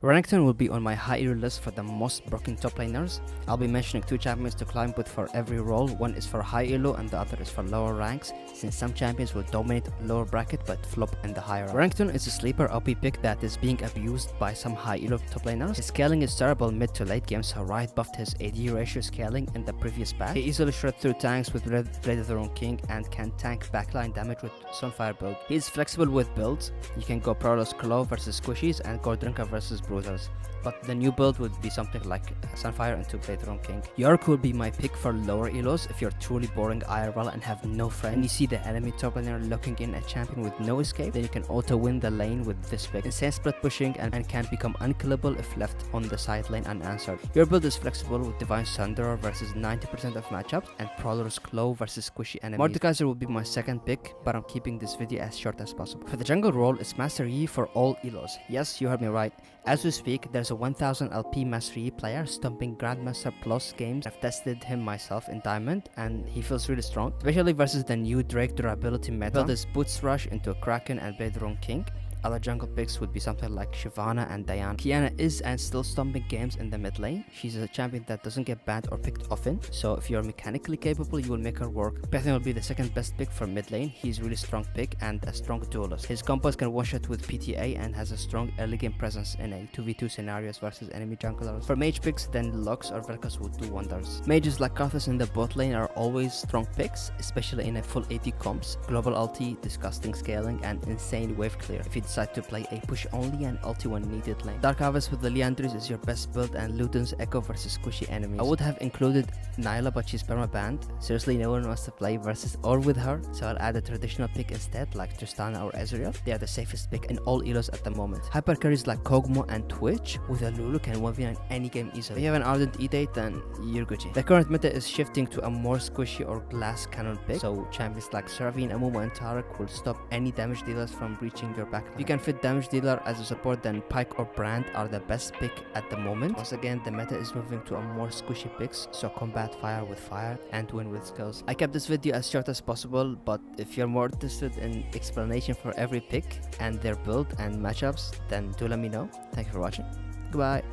Renekton will be on my high elo list for the most broken top laners. I'll be mentioning 2 champions to climb with for every role. One is for high elo and the other is for lower ranks, since some champions will dominate lower bracket but flop in the higher rank. Renekton is a sleeper OP pick that is being abused by some high elo top laners. His scaling is terrible mid to late game, so Riot buffed his AD ratio scaling in the previous patch. He easily shred through tanks with Blade of the Wrong King and can tank backline damage with Sunfire build. He is flexible with builds. You can go Prowler's Claw versus Squishies and go Drinker versus Bruisers, but the new build would be something like Sunfire into Blade of the Wrong King. York will be my pick for lower elos if you're truly boring IRL and have no friend and you see the enemy top laner looking in a champion with no escape, then you can auto win the lane with this pick. Insane split pushing and can become unkillable if left on the side lane unanswered. Your build is flexible with Divine Sunderer versus 90% of matchups and Prowler's Claw versus squishy enemies. Mordekaiser will be my second pick, but I'm keeping this video as short as possible. For the jungle role, it's Master Yi for all elos. Yes, you heard me right. As we speak, there's a 1000 LP Master Yi player stomping Grandmaster Plus games. I've tested him myself in Diamond and he feels really strong, especially versus the new Drake durability meta. Build his Boots Rush into a Kraken and Blade of the Wrong King. Other jungle picks would be something like Shyvana and Diana. Kiana is and still stomping games in the mid lane. She's a champion that doesn't get banned or picked often, so if you're mechanically capable, you will make her work. Pathan will be the second best pick for mid lane. He's a really strong pick and a strong duelist. His combos can one-shot with PTA and has a strong early game presence in a 2v2 scenarios versus enemy junglers. For mage picks, then Lux or Vel'Koz would do wonders. Mages like Karthus in the bot lane are always strong picks, especially in a full AD comps, global ulti, disgusting scaling, and insane wave clear if you decide to play a push only and ulti when needed lane. Dark Harvest with the Liandry's is your best build, and Luton's Echo versus squishy enemies. I would have included Nyla, but she's perma banned. Seriously, no one wants to play versus or with her, so I'll add a traditional pick instead like Tristana or Ezreal. They are the safest pick in all elos at the moment. Hyper carries like Kog'Maw and Twitch with a Lulu can 1v9 any game easily. If you have an Ardent E-Date, then you're Gucci. The current meta is shifting to a more squishy or glass cannon pick, so champions like Seraphine, Amumu and Taric will stop any damage dealers from breaching your backline. If you can fit damage dealer as a support, then Pyke or Brand are the best pick at the moment. Once again, the meta is moving to a more squishy picks, so combat fire with fire and win with skills. I kept this video as short as possible, but if you're more interested in explanation for every pick and their build and matchups, then do let me know. Thank you for watching. Goodbye.